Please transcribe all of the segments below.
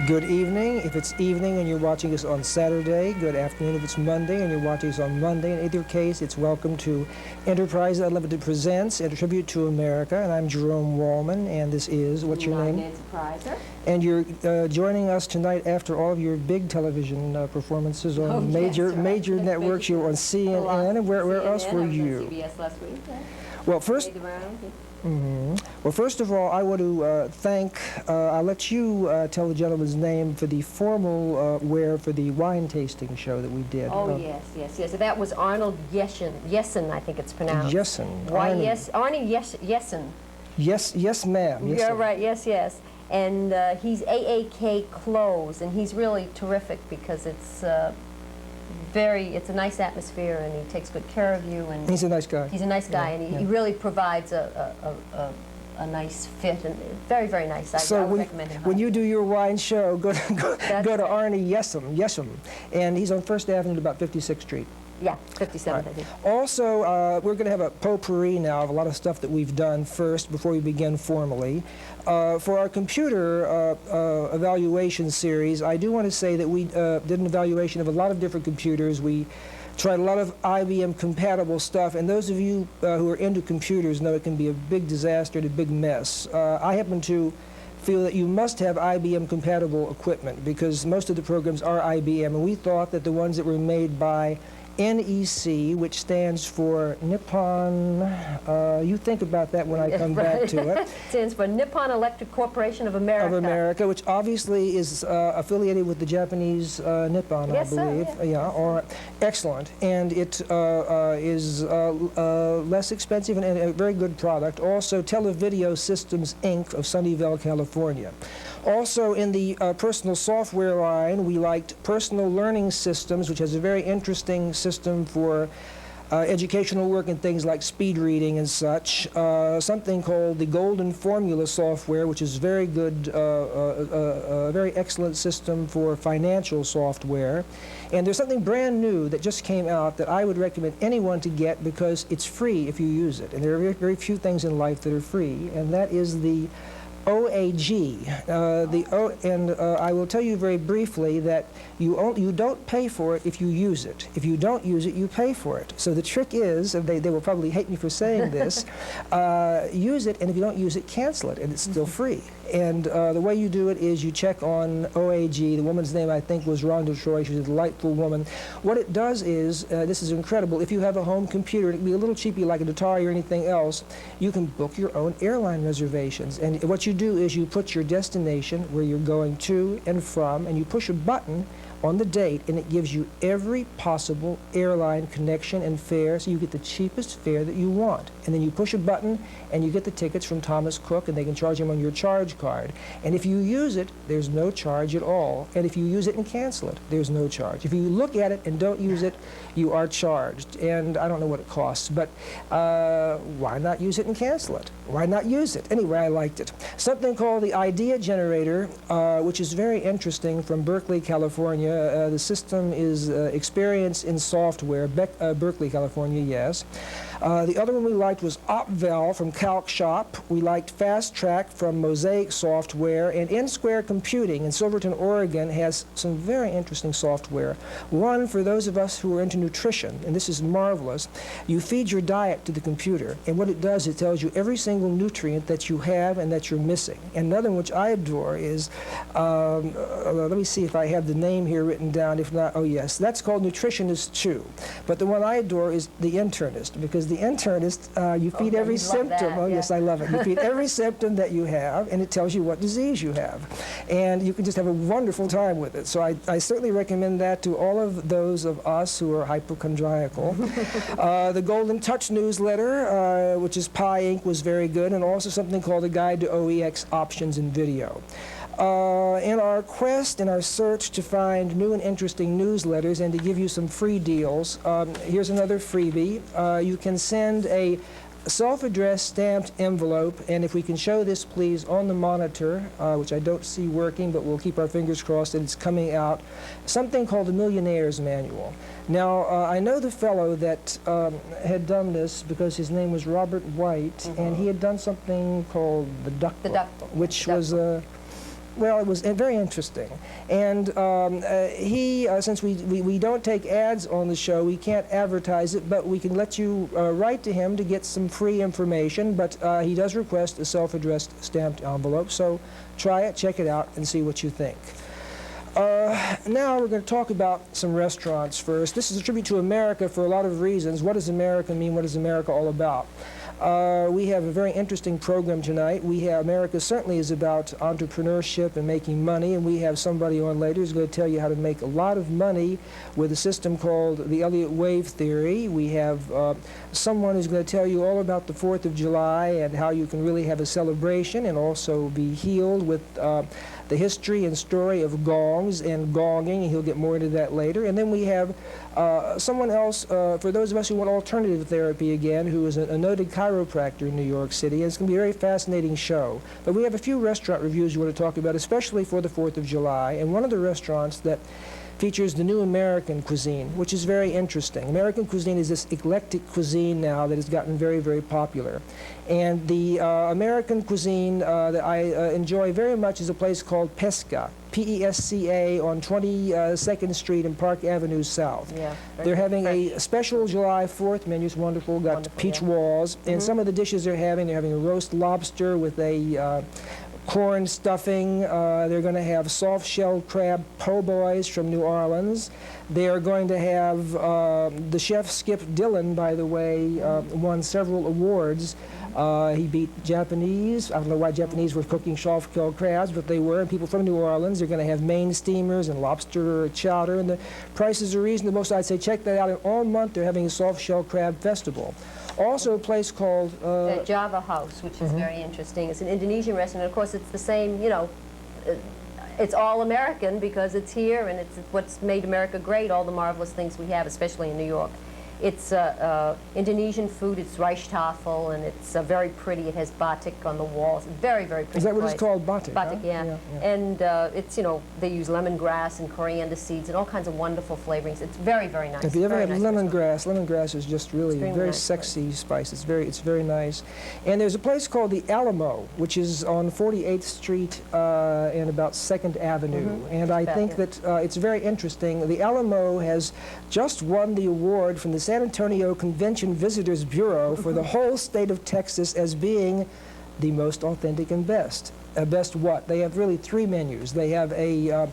Good evening if it's evening and you're watching us on Saturday. Good afternoon if it's Monday and you're watching us on Monday. In either case, it's welcome to Enterprise Unlimited Presents, a tribute to America. And I'm Jerome Salman, and this is, what's your name? Nancy Prizer. And you're joining us tonight after all of your big television performances on major networks. You were on CNN, and where else were you? CBS last week. Yeah. Well, first. Well, first of all, I want to thank, I'll let you tell the gentleman's name for the formal wear for the wine tasting show that we did. Oh, yes. That was Arnold Jessen, I think it's pronounced. Jessen. Arnie Jessen. Yes, ma'am. You're right, yes. And he's AAK Clothes, and he's really terrific because it's it's a nice atmosphere, and he takes good care of you. And he's a nice guy. He's a nice guy, and he really provides a nice fit, and very, very nice. I would recommend him. When you do your wine show, go to Arnie Jessen, and he's on First Avenue at about 56th Street. Yeah, 57th, right. I think. Also, we're going to have a potpourri now of a lot of stuff that we've done first before we begin formally. For our computer evaluation series, I do want to say that we did an evaluation of a lot of different computers. We tried a lot of IBM compatible stuff, and those of you who are into computers know it can be a big disaster and a big mess. I happen to feel that you must have IBM compatible equipment because most of the programs are IBM, and we thought that the ones that were made by NEC, which stands for Nippon, you think about that when I come back to it. Stands for Nippon Electric Corporation of America. Of America, which obviously is affiliated with the Japanese Nippon, yes, I believe. Sir, yeah. Excellent. And it is less expensive and a very good product. Also, Televideo Systems, Inc. of Sunnyvale, California. Also, in the personal software line, we liked Personal Learning Systems, which has a very interesting system for educational work and things like speed reading and such. Something called the Golden Formula software, which is very good, a very excellent system for financial software. And there's something brand new that just came out that I would recommend anyone to get because it's free if you use it. And there are very, very few things in life that are free, and that is the OAG. I will tell you very briefly that you don't pay for it if you use it. If you don't use it, you pay for it. So the trick is, and they will probably hate me for saying this, use it, and if you don't use it, cancel it, and it's still free. And the way you do it is you check on OAG. The woman's name, I think, was Rhonda Troy. She's a delightful woman. What it does is, this is incredible, if you have a home computer, it can be a little cheapy like an Atari or anything else, you can book your own airline reservations. And what you do is you put your destination, where you're going to and from, and you push a button on the date, and it gives you every possible airline connection and fare, so you get the cheapest fare that you want. And then you push a button, and you get the tickets from Thomas Cook, and they can charge them on your charge card. And if you use it, there's no charge at all. And if you use it and cancel it, there's no charge. If you look at it and don't use it, you are charged. And I don't know what it costs, but why not use it and cancel it? Why not use it? Anyway, I liked it. Something called the Idea Generator, which is very interesting, from Berkeley, California. The system is Experience in Software, Berkeley, California, yes. The other one we liked was OpVal from Calc Shop. We liked Fast Track from Mosaic Software, and N-Square Computing in Silverton, Oregon has some very interesting software. One for those of us who are into nutrition, and this is marvelous. You feed your diet to the computer, and what it does, it tells you every single nutrient that you have and that you're missing. And another one which I adore is, let me see if I have the name here written down. If not, oh yes, that's called Nutritionist 2. But the one I adore is the Internist, because the Internist, you feed every symptom. Oh, yes, I love it. You feed every symptom that you have, and it tells you what disease you have. And you can just have a wonderful time with it. So I certainly recommend that to all of those of us who are hypochondriacal. The Golden Touch newsletter, which is Pi Inc., was very good, and also something called a Guide to OEX Options in Video. In our quest, in our search to find new and interesting newsletters and to give you some free deals, here's another freebie. You can send a self-addressed stamped envelope, and if we can show this please on the monitor, which I don't see working, but we'll keep our fingers crossed that it's coming out, something called the Millionaire's Manual. Now, I know the fellow that had done this because his name was Robert White, and he had done something called the Duck Book, which was Well, it was very interesting. And since we don't take ads on the show, we can't advertise it, but we can let you write to him to get some free information. But he does request a self-addressed stamped envelope, so try it, check it out, and see what you think. Now we're going to talk about some restaurants first. This is a tribute to America for a lot of reasons. What does America mean? What is America all about? We have a very interesting program tonight. America certainly is about entrepreneurship and making money, and we have somebody on later who's going to tell you how to make a lot of money with a system called the Elliott wave theory. We have someone who's going to tell you all about the 4th of July and how you can really have a celebration and also be healed with the history and story of gongs and gonging, and he'll get more into that later. And then we have someone else, for those of us who want alternative therapy again, who is a noted chiropractor in New York City. And it's going to be a very fascinating show. But we have a few restaurant reviews we want to talk about, especially for the 4th of July. And one of the restaurants that features the new American cuisine, which is very interesting. American cuisine is this eclectic cuisine now that has gotten very, very popular. And the American cuisine that I enjoy very much is a place called Pesca, P-E-S-C-A, on 22nd Street and Park Avenue South. Yeah, they're having a special July 4th menu. It's wonderful. Got peach walls. And some of the dishes they're having a roast lobster with a corn stuffing. They're going to have soft-shelled crab po' boys from New Orleans. They are going to have the chef Skip Dillon, by the way, won several awards. He beat Japanese. I don't know why Japanese were cooking soft-shelled crabs, but they were. And people from New Orleans. They're going to have Maine steamers and lobster chowder. And the prices are reasonable, so I'd say check that out. And all month they're having a soft-shelled crab festival. Also a place called Java House, which is very interesting. It's an Indonesian restaurant. Of course, it's the same, you know, it's all American because it's here and it's what's made America great, all the marvelous things we have, especially in New York. It's Indonesian food. It's rice tafel, and it's very pretty. It has batik on the walls. Very, very pretty. Is that what it's called, batik? Batik, yeah. And it's, you know, they use lemongrass and coriander seeds and all kinds of wonderful flavorings. It's very, very nice. If you ever have nice lemongrass is just really very nice sexy spice. It's very nice. And there's a place called the Alamo, which is on 48th Street and about 2nd Avenue. And I think that it's very interesting. The Alamo has just won the award from the San Antonio Convention Visitors Bureau for the whole state of Texas as being the most authentic and best. Best what? They have really 3 menus. They have a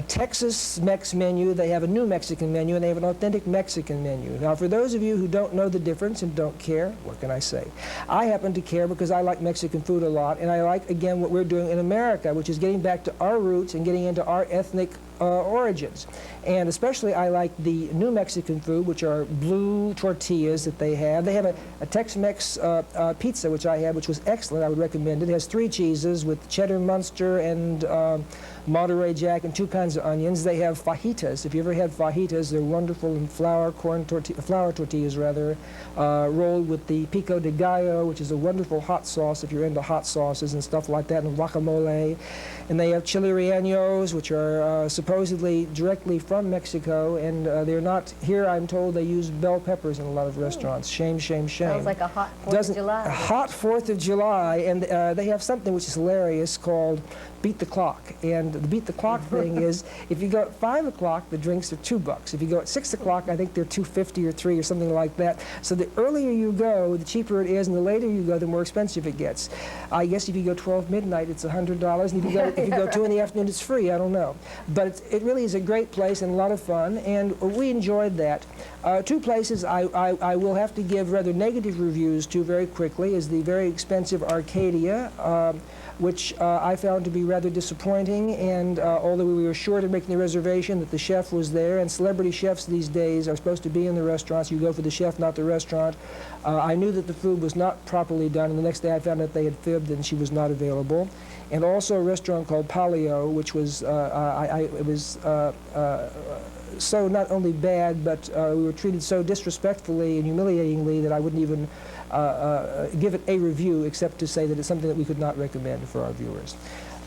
Texas Mex menu, they have a New Mexican menu, and they have an authentic Mexican menu. Now, for those of you who don't know the difference and don't care, what can I say? I happen to care because I like Mexican food a lot, and I like, again, what we're doing in America, which is getting back to our roots and getting into our ethnic origins. And especially I like the New Mexican food, which are blue tortillas that they have. They have a Tex-Mex pizza, which I had, which was excellent. I would recommend it. It has 3 cheeses with cheddar Munster and Monterey Jack and 2 kinds of onions. They have fajitas. If you ever had fajitas, they're wonderful in flour tortillas, rolled with the pico de gallo, which is a wonderful hot sauce if you're into hot sauces and stuff like that, and guacamole. And they have chili rellenos, which are supposedly directly from Mexico, and they're not here. I'm told they use bell peppers in a lot of restaurants. Shame, shame, shame. Sounds like a hot 4th of July. A hot 4th of July, and they have something which is hilarious called beat the clock. And the beat the clock thing is, if you go at 5 o'clock, the drinks are $2. If you go at 6 o'clock, I think they're $2.50 or $3 or something like that. So the earlier you go, the cheaper it is, and the later you go, the more expensive it gets. I guess if you go 12 midnight, it's $100, and if you go 2 in the afternoon, it's free. I don't know. But it really is a great place and a lot of fun, and we enjoyed that. 2 places I will have to give rather negative reviews to very quickly is the very expensive Arcadia, which I found to be rather disappointing, and although we were sure to make the reservation that the chef was there, and celebrity chefs these days are supposed to be in the restaurants, you go for the chef, not the restaurant. I knew that the food was not properly done, and the next day I found that they had fibbed and she was not available. And also a restaurant called Palio, which was, it was so not only bad, but we were treated so disrespectfully and humiliatingly that I wouldn't even give it a review except to say that it's something that we could not recommend for our viewers.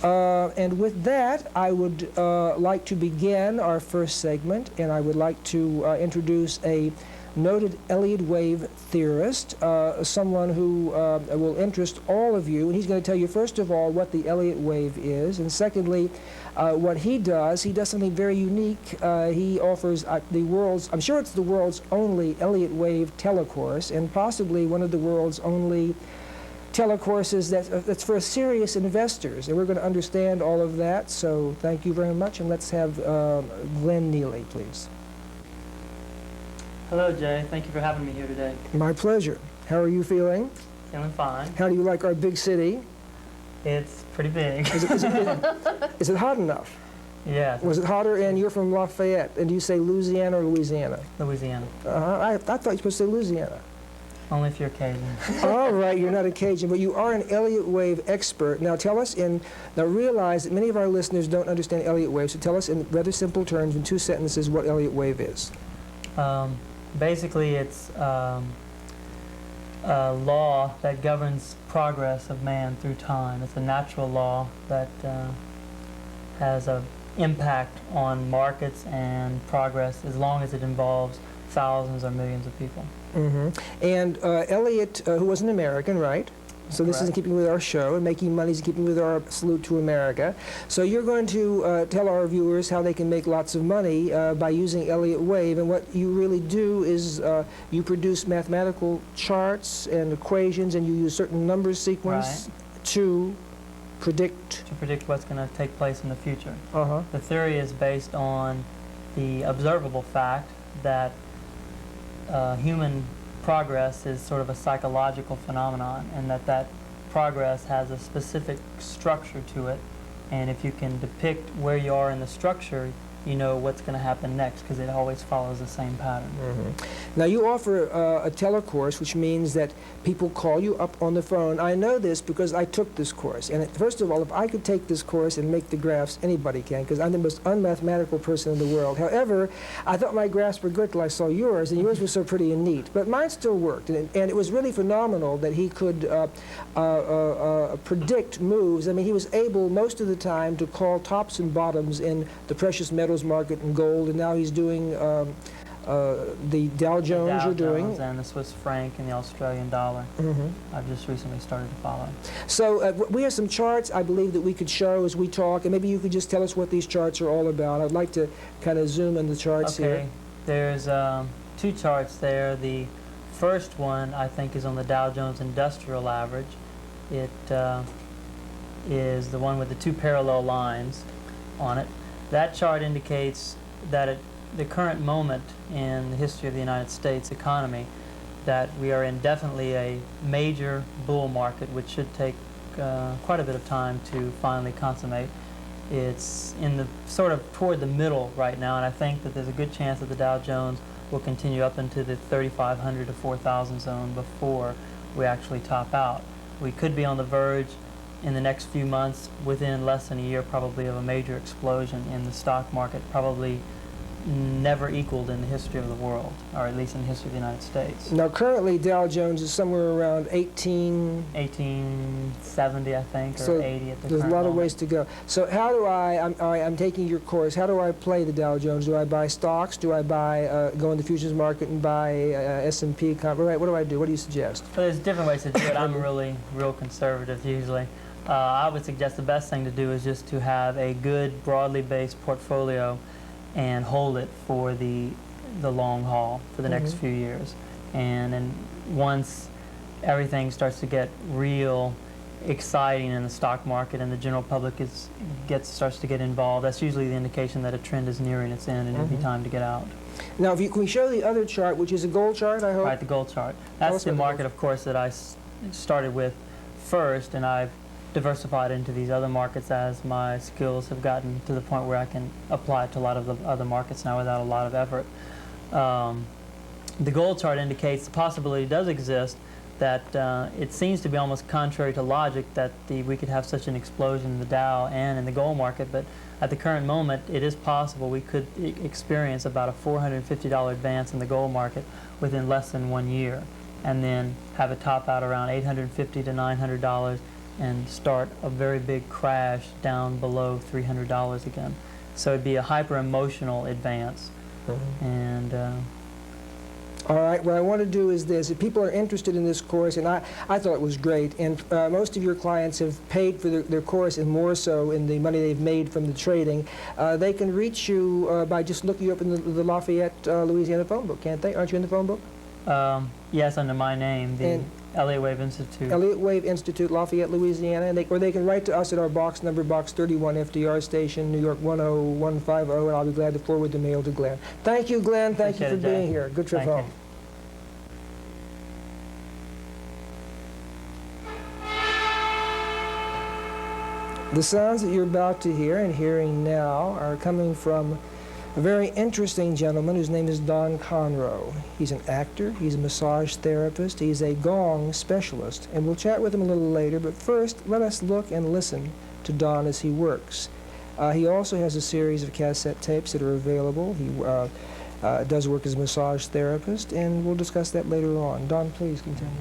And with that, I would like to begin our first segment, and I would like to introduce a noted Elliott wave theorist, someone who will interest all of you. And he's going to tell you, first of all, what the Elliott wave is, and secondly, what he does. He does something very unique. He offers the world's, I'm sure it's the world's only Elliott wave telecourse, and possibly one of the world's only telecourses that's for serious investors, and we're going to understand all of that. So thank you very much, and let's have Glenn Neely, please. Hello, Jay. Thank you for having me here today. My pleasure. How are you feeling? Feeling fine. How do you like our big city? It's pretty big. Is it hot enough? Yeah. Was it hotter? And you're from Lafayette, and do you say Louisiana or Louisiana? Louisiana. I thought you were supposed to say Louisiana. Only if you're Cajun. All right, you're not a Cajun, but you are an Elliott wave expert. Now tell us now realize that many of our listeners don't understand Elliott wave, so tell us in rather simple terms, in 2 sentences, what Elliott wave is. Basically, it's a law that governs progress of man through time. It's a natural law that has an impact on markets and progress as long as it involves thousands or millions of people. Mm-hmm. And Elliott, who was an American, right? So this is in keeping with our show, and making money is in keeping with our salute to America. So you're going to tell our viewers how they can make lots of money by using Elliott wave, and what you really do is you produce mathematical charts and equations, and you use certain number sequence to predict what's going to take place in the future. Uh-huh. The theory is based on the observable fact that human progress is sort of a psychological phenomenon, and that progress has a specific structure to it, and if you can depict where you are in the structure, you know what's going to happen next, because it always follows the same pattern. Mm-hmm. Now you offer a telecourse, which means that people call you up on the phone. I know this because I took this course, and first of all, if I could take this course and make the graphs, anybody can, because I'm the most unmathematical person in the world. However, I thought my graphs were good till I saw yours, and yours were so pretty and neat. But mine still worked, and it was really phenomenal that he could predict moves. I mean, he was able most of the time to call tops and bottoms in the precious metals market and gold, and now he's doing the Dow Jones you're doing. And the Swiss franc and the Australian dollar. Mm-hmm. I've just recently started to follow. So we have some charts, I believe, that we could show as we talk, and maybe you could just tell us what these charts are all about. I'd like to kind of zoom in the charts here. Okay, there's 2 charts there. The first one, I think, is on the Dow Jones Industrial Average. It is the one with the 2 parallel lines on it. That chart indicates that at the current moment in the history of the United States economy, that we are in definitely a major bull market, which should take quite a bit of time to finally consummate. It's in the sort of toward the middle right now, and I think that there's a good chance that the Dow Jones will continue up into the 3,500 to 4,000 zone before we actually top out. We could be on the verge in the next few months, within less than a year probably, of a major explosion in the stock market, probably never equaled in the history of the world, or at least in the history of the United States. Now currently Dow Jones is somewhere around 1870, I think, or 80 at the there's a lot moment. of ways to go. So how do I'm taking your course, how do I play the Dow Jones? Do I buy stocks? Do I buy, go in the futures market and buy S&P? What do I do? What do you suggest? Well, there's different ways to do it. I'm really real conservative usually. I would suggest the best thing to do is just to have a good, broadly based portfolio and hold it for the long haul, for the next few years. And then once everything starts to get real exciting in the stock market and the general public starts to get involved, that's usually the indication that a trend is nearing its end and it'll be time to get out. Now, can we show the other chart, which is a gold chart, I hope? Right, the gold chart. That's the market, of course, that I started with first, and I've diversified into these other markets as my skills have gotten to the point where I can apply it to a lot of the other markets now without a lot of effort. The gold chart indicates the possibility does exist that it seems to be almost contrary to logic that we could have such an explosion in the Dow and in the gold market, but at the current moment it is possible we could experience about a $450 advance in the gold market within less than 1 year, and then have a top out around $850 to $900 and start a very big crash down below $300 again. So it'd be a hyper-emotional advance. And All right, what I want to do is this. If people are interested in this course, and I thought it was great, and most of your clients have paid for their course and more so in the money they've made from the trading, they can reach you by just looking you up in the Lafayette, Louisiana phone book, can't they? Aren't you in the phone book? Yes, under my name, the NEoWave Institute. NEoWave Institute, Lafayette, Louisiana, and or they can write to us at our box number, Box 31, FDR Station, New York 10150, and I'll be glad to forward the mail to Glenn. Thank you, Glenn. Thank you for being here. Good trip home. The sounds that you're about to hear and hearing now are coming from a very interesting gentleman whose name is Don Conreaux. He's an actor, he's a massage therapist, he's a Gong specialist, and we'll chat with him a little later, but first let us look and listen to Don as he works. He also has a series of cassette tapes that are available. He does work as a massage therapist, and we'll discuss that later on. Don, please continue.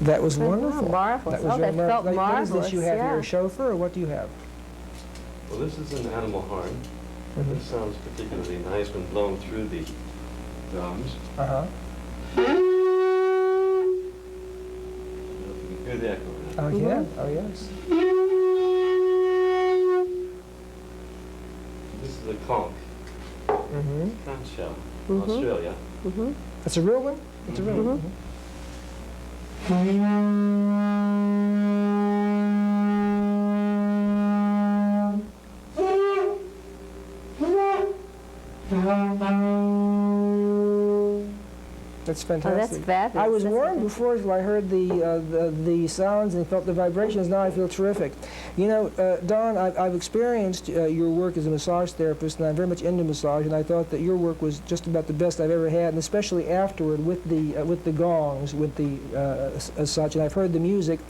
That was wonderful. Marvelous. That was that felt marvelous. What is this you have here, a Shofar, or what do you have? Well, this is an animal horn. This sounds particularly nice when blown through the drums. Uh-huh. I don't know if you can hear the echo in that. Oh, yeah. Oh, yes. This is a conch. Conch Shell, Australia. That's a real one? That's a real one. That's fantastic. Oh, that's fabulous. I was warned before until I heard the sounds and felt the vibrations. Now I feel terrific. You know, Don, I've experienced your work as a massage therapist, and I'm very much into massage, and I thought that your work was just about the best I've ever had, and especially afterward with the gongs, with the as such. And I've heard the music.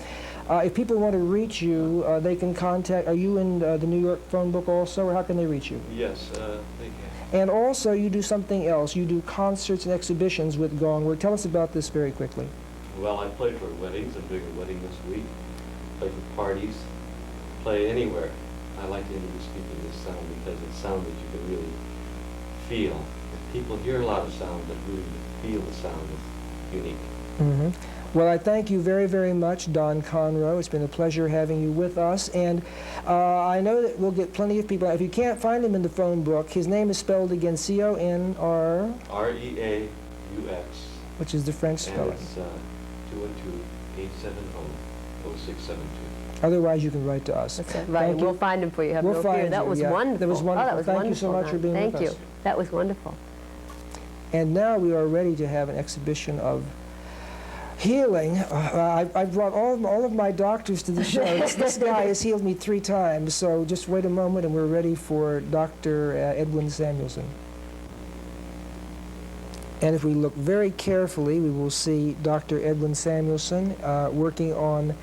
If people want to reach you, they can contact. Are you in the New York phone book also, or how can they reach you? Yes, they can. And also, you do something else. You do concerts and exhibitions with Gong. Tell us about this very quickly. Well, I play for weddings. I'm doing a wedding this week. Play for parties. Play anywhere. I like to introduce people to this sound because it's sound that you can really feel. People hear a lot of sound, but really feel the sound is unique. Well, I thank you very, very much, Don Conreaux. It's been a pleasure having you with us. And I know that we'll get plenty of people. If you can't find him in the phone book, his name is spelled again, C-O-N-R... R-E-A-U-X. Which is the French spelling. And it's 212-870-0672. Otherwise, you can write to us. Right, we'll find him for you. Have no fear. That was wonderful. That was wonderful. Oh, that was Thank wonderful. you so much for being with us. Thank you. That was wonderful. And now we are ready to have an exhibition of Healing. I brought all of my doctors to the show. This guy has healed me 3 times, so just wait a moment and we're ready for Dr. Edwin Samuelson. And if we look very carefully, we will see Dr. Edwin Samuelson working on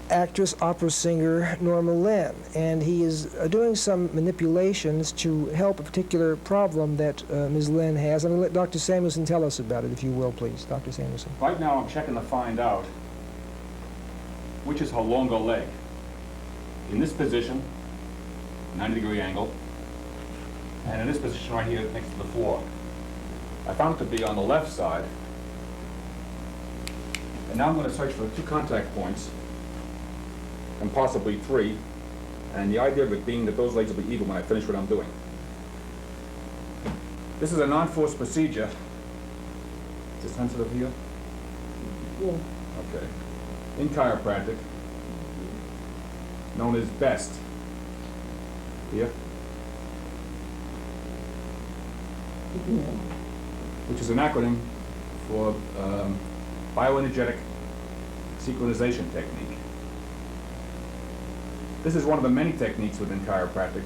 actress, opera singer Norma Lynn. And he is doing some manipulations to help a particular problem that Ms. Lynn has. I'm going to let Dr. Samuelson tell us about it, if you will, please. Dr. Samuelson. Right now I'm checking to find out which is her longer leg. In this position, 90-degree angle, and in this position right here next to the floor. I found it to be on the left side, and now I'm going to search for 2 contact points, and possibly 3, and the idea of it being that those legs will be even when I finish what I'm doing. This is a non-force procedure. Is it sensitive here? Yeah. Okay. In chiropractic, known as BEST. Here. Which is an acronym for bioenergetic synchronization technique. This is one of the many techniques within chiropractic,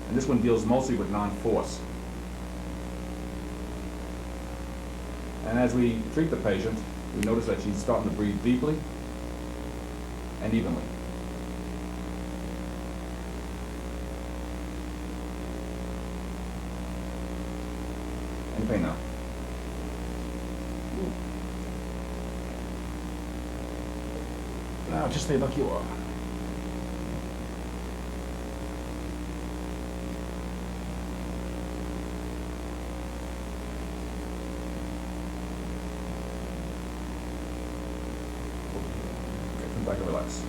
and this one deals mostly with non-force. And as we treat the patient, we notice that she's starting to breathe deeply and evenly. Any pain now? Now just stay like you are. Okay, come back and relax.